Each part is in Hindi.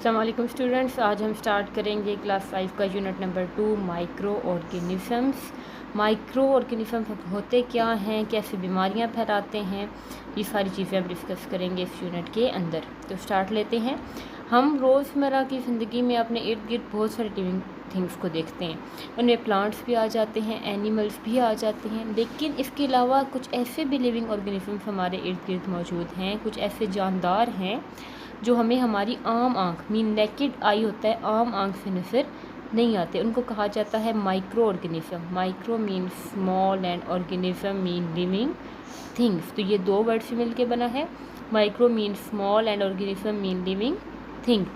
अस्सलाम वालेकुम स्टूडेंट्स, आज हम स्टार्ट करेंगे क्लास 5 का unit number 2 micro organisms. Micro organism होते क्या हैं, कैसे बीमारियां फैलाते हैं, ये सारी चीज़ें हम डिस्कस करेंगे इस यूनिट के अंदर। तो स्टार्ट लेते हैं। हम रोज़मर्रा की ज़िंदगी में अपने इर्द गिर्द बहुत सारे लिविंग थिंग्स को देखते हैं। उनमें प्लांट्स भी आ जाते हैं, एनिमल्स भी आ जाते हैं, लेकिन इसके अलावा कुछ ऐसे भी लिविंग ऑर्गेनिज़म्स हमारे इर्द गिर्द मौजूद हैं, कुछ ऐसे जानदार हैं जो हमें हमारी आम आँख मीन नेकेड आई होता है, आम आँख से नज़र नहीं आते। उनको कहा जाता है micro organism. Micro mean small and organism mean living things. तो ये दो वर्ड से मिलके बना है। Micro mean small and organism mean living thing.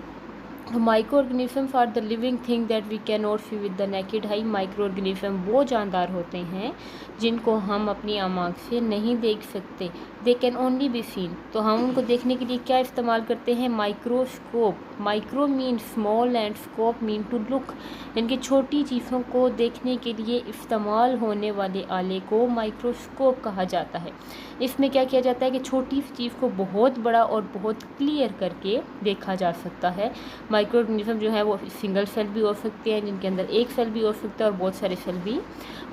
Micro organisms are the living thing that we can not see with the naked eye. Micro organism वो जानदार होते हैं जिनको हम अपनी आम आँख से नहीं देख सकते। They can only be seen. तो हम उनको देखने के लिए क्या इस्तेमाल करते हैं? Microscope. Micro mean small and scope mean to look. इनकी छोटी चीज़ों को देखने के लिए इस्तेमाल होने वाले आले को माइक्रोस्कोप कहा जाता है। इसमें क्या किया जाता है कि छोटी सी चीज़ को बहुत बड़ा और बहुत क्लियर करके देखा जा सकता है। माइक्रो ऑर्गेनिज़म जो है वो सिंगल सेल भी हो सकते हैं, जिनके अंदर एक सेल भी हो सकता है और बहुत सारे सेल भी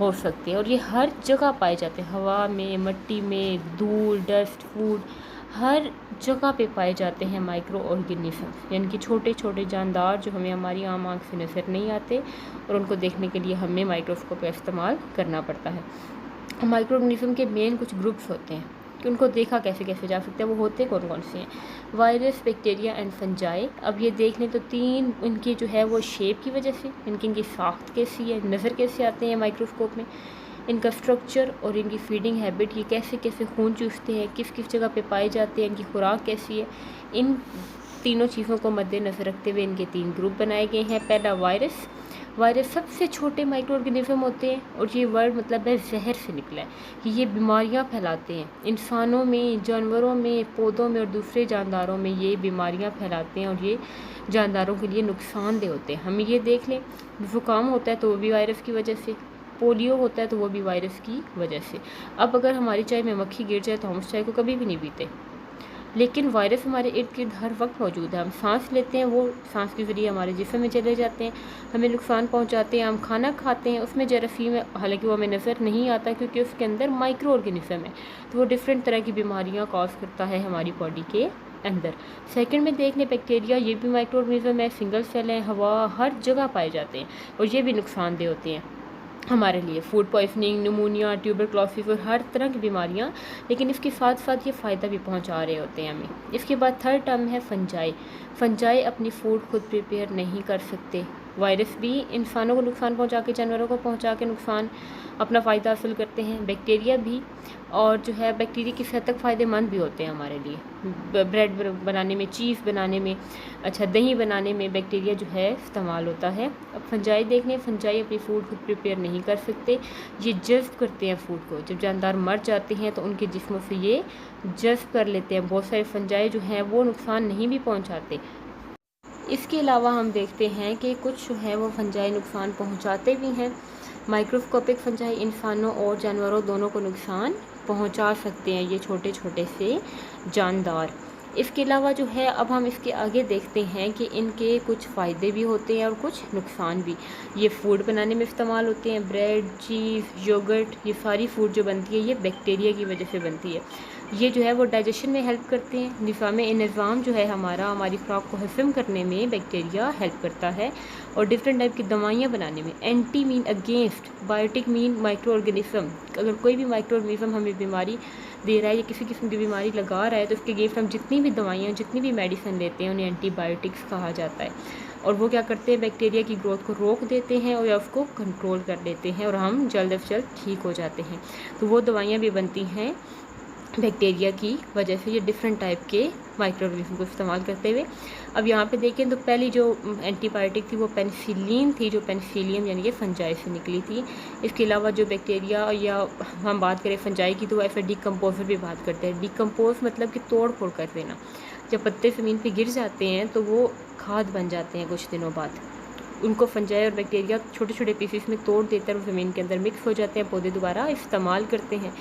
हो सकते हैं, और ये हर जगह पाए जाते हैं। हवा में, मिट्टी में, धूल, डस्ट, फूड, हर जगह पे पाए जाते हैं माइक्रो ऑर्गेनिज़म। यानी कि छोटे छोटे जानदार जो हमें हमारी आम आँख से नज़र नहीं आते, और उनको देखने के लिए हमें माइक्रोस्कोप का इस्तेमाल करना पड़ता है। माइक्रो ऑर्गेनिज़म के मेन कुछ ग्रुप्स होते हैं कि उनको देखा कैसे कैसे जा सकता है। वो होते कौन कौन से हैं? Virus, bacteria and fungi. अब ये देख लें तो तीन इनकी जो है वो शेप की वजह से, इनकी साख्त कैसी है, नज़र कैसे आते हैं माइक्रोस्कोप में, इनका स्ट्रक्चर और इनकी फीडिंग हैबिट, ये कैसे कैसे खून चूसते हैं, किस किस जगह पे पाए जाते हैं, इनकी खुराक कैसी है, इन तीनों चीज़ों को मद्देनज़र रखते हुए इनके तीन ग्रुप बनाए गए हैं। पहला वायरस। वायरस सबसे छोटे माइक्रो ऑर्गेनिज़म होते हैं, और ये वर्ड मतलब है जहर से निकला है कि ये बीमारियां फैलाते हैं। इंसानों में, जानवरों में, पौधों में और दूसरे जानदारों में ये बीमारियां फैलाते हैं, और ये जानदारों के लिए नुकसानदेह होते हैं। हमें ये देख लें, ज़ुकाम होता है तो वो भी वायरस की वजह से, पोलियो होता है तो वो भी वायरस की वजह से। अब अगर हमारी चाय में मक्खी गिर जाए तो हम उस चाय को कभी भी नहीं पीते, लेकिन वायरस हमारे इर्द गिर्द हर वक्त मौजूद है। हम सांस लेते हैं, वो सांस के ज़रिए हमारे जिस्म में चले जाते हैं, हमें नुकसान पहुंचाते हैं। हम खाना खाते हैं, उसमें जरासीम है, हालांकि वो हमें नज़र नहीं आता क्योंकि उसके अंदर माइक्रो ऑर्गेनिज़म है, तो वो डिफरेंट तरह की बीमारियां कॉज करता है हमारी बॉडी के अंदर। सेकंड में देख लें बैक्टीरिया, ये भी माइक्रो ऑर्गेनिज़म है, सिंगल सेल है, हवा हर जगह पाए जाते हैं, और ये भी नुकसानदेह होते हैं हमारे लिए। फूड पॉइजनिंग, निमोनिया, ट्यूबरक्लोसिस और हर तरह की बीमारियां, लेकिन इसके साथ साथ ये फ़ायदा भी पहुंचा रहे होते हैं हमें। इसके बाद थर्ड टर्म है फंजाई। फंजाई अपनी फूड खुद प्रिपेयर नहीं कर सकते। वायरस भी इंसानों को नुकसान पहुंचा के, जानवरों को पहुंचा के नुकसान अपना फ़ायदा हासिल करते हैं। बैक्टीरिया भी, और जो है बैक्टीरिया किस हद तक फ़ायदेमंद भी होते हैं हमारे लिए। ब्रेड बनाने में, चीज़ बनाने में, अच्छा दही बनाने में बैक्टीरिया जो है इस्तेमाल होता है। अब फंजाई देख लें, फंजाई अपनी फूड खुद प्रिपेयर नहीं कर सकते, ये जज़्ब करते हैं फूड को। जब जानदार मर जाते हैं तो उनके जिस्मों से ये जज़्ब कर लेते हैं। बहुत सारे फंजाई जो हैं वो नुकसान नहीं भी पहुँचाते। इसके अलावा हम देखते हैं कि कुछ जो है वो फंजाई नुकसान पहुंचाते भी हैं। माइक्रोस्कोपिक फंजाई इंसानों और जानवरों दोनों को नुकसान पहुंचा सकते हैं, ये छोटे छोटे से जानदार। इसके अलावा जो है, अब हम इसके आगे देखते हैं कि इनके कुछ फ़ायदे भी होते हैं और कुछ नुकसान भी। ये फूड बनाने में इस्तेमाल होते हैं, ब्रेड, चीज़, योगर्ट, ये सारी फूड जो बनती है ये बैक्टीरिया की वजह से बनती है। ये जो है वो डाइजेशन में हेल्प करते हैं। निज़ाम जो है हमारी खुराक को हज़म करने में बैक्टीरिया हेल्प करता है, और डिफरेंट टाइप की दवाइयाँ बनाने में। Anti mean against, biotic mean micro organism. अगर कोई भी माइक्रो ऑर्गेनिज़म हमें बीमारी दे रहा है या किसी किस्म की बीमारी लगा रहा है, तो उसके अगेंस्ट हम जितनी भी दवाइयाँ, जितनी भी मेडिसिन लेते हैं उन्हें एंटीबायोटिक्स कहा जाता है। और वो क्या करते हैं? बैक्टीरिया की ग्रोथ को रोक देते हैं और या उसको कंट्रोल कर देते हैं, और हम जल्द से जल्द ठीक हो जाते हैं। तो वो दवाइयाँ भी बनती हैं बैक्टीरिया की वजह से, ये डिफरेंट टाइप के माइक्रो ऑर्गेनिज़म को इस्तेमाल करते हुए। अब यहाँ पे देखें तो पहली जो एंटीबायोटिक थी वो पेनिसिलिन थी, जो पेनिसिलियम यानी कि फंजाई से निकली थी। इसके अलावा जो बैक्टीरिया, या हम बात करें फंजाई की, तो ऐसे डिकम्पोजर भी बात करते हैं। डिकम्पोज मतलब कि तोड़ फोड़ कर देना। जब पत्ते ज़मीन पे गिर जाते हैं तो वो खाद बन जाते हैं कुछ दिनों बाद। उनको फंजाई और बैक्टीरिया छोटे छोटे पीसेस में तोड़ देते हैं और ज़मीन के अंदर मिक्स हो जाते हैं, पौधे दोबारा इस्तेमाल करते हैं।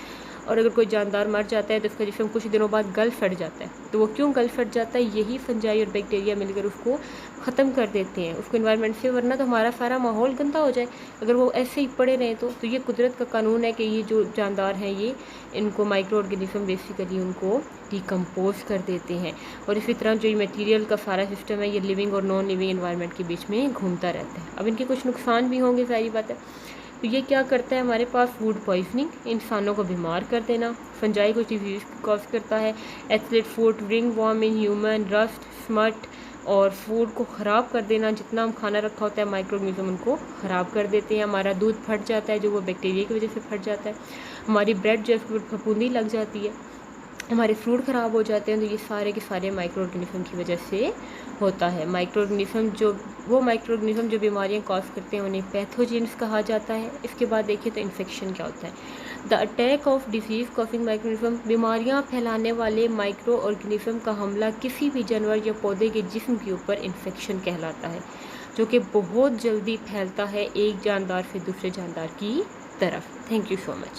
और अगर कोई जानदार मर जाता है तो उसका जिस्म कुछ दिनों बाद गल फट जाता है। तो वो क्यों गल फट जाता है? यही फंजाई और बैक्टीरिया मिलकर उसको ख़त्म कर देते हैं उसको इन्वायरमेंट से, वरना तो हमारा सारा माहौल गंदा हो जाए अगर वो ऐसे ही पड़े रहें। तो ये कुदरत का कानून है कि ये जो जानदार हैं ये इनको माइक्रो ऑर्गेनिज्म बेसिकली उनको डिकम्पोज कर देते हैं। और इसी तरह जो ये मटेरियल का सारा सिस्टम है ये लिविंग और नॉन लिविंग एनवायरनमेंट के बीच में घूमता रहता है। अब इनके कुछ नुकसान भी होंगे, सारी बात है। तो ये क्या करता है हमारे पास? फूड पॉइजनिंग, इंसानों को बीमार कर देना। फंजाई को डिजीज कॉज करता है। Athlete foot, ringworm in human, rust, smut और फूड को ख़राब कर देना। जितना हम खाना रखा होता है माइक्रो ऑर्गेनिज्म उनको ख़राब कर देते हैं। हमारा दूध फट जाता है जो वो बैक्टीरिया की वजह से फट जाता है। हमारी ब्रेड जो है फफूंदी लग जाती है। हमारे फ्रूट ख़राब हो जाते हैं। तो ये सारे के सारे माइक्रो ऑर्गेनिज्म की वजह से होता है। माइक्रो ऑर्गेनिज्म जो बीमारियां कॉज करते हैं उन्हें पैथोजेंस कहा जाता है। इसके बाद देखिए तो इन्फेक्शन क्या होता है। The attack of disease causing microorganism, बीमारियां फैलाने वाले माइक्रो ऑर्गेनिज्म का हमला किसी भी जानवर या पौधे के जिस्म के ऊपर इन्फेक्शन कहलाता है, जो कि बहुत जल्दी फैलता है एक जानदार से दूसरे जानदार की तरफ। Thank you so much.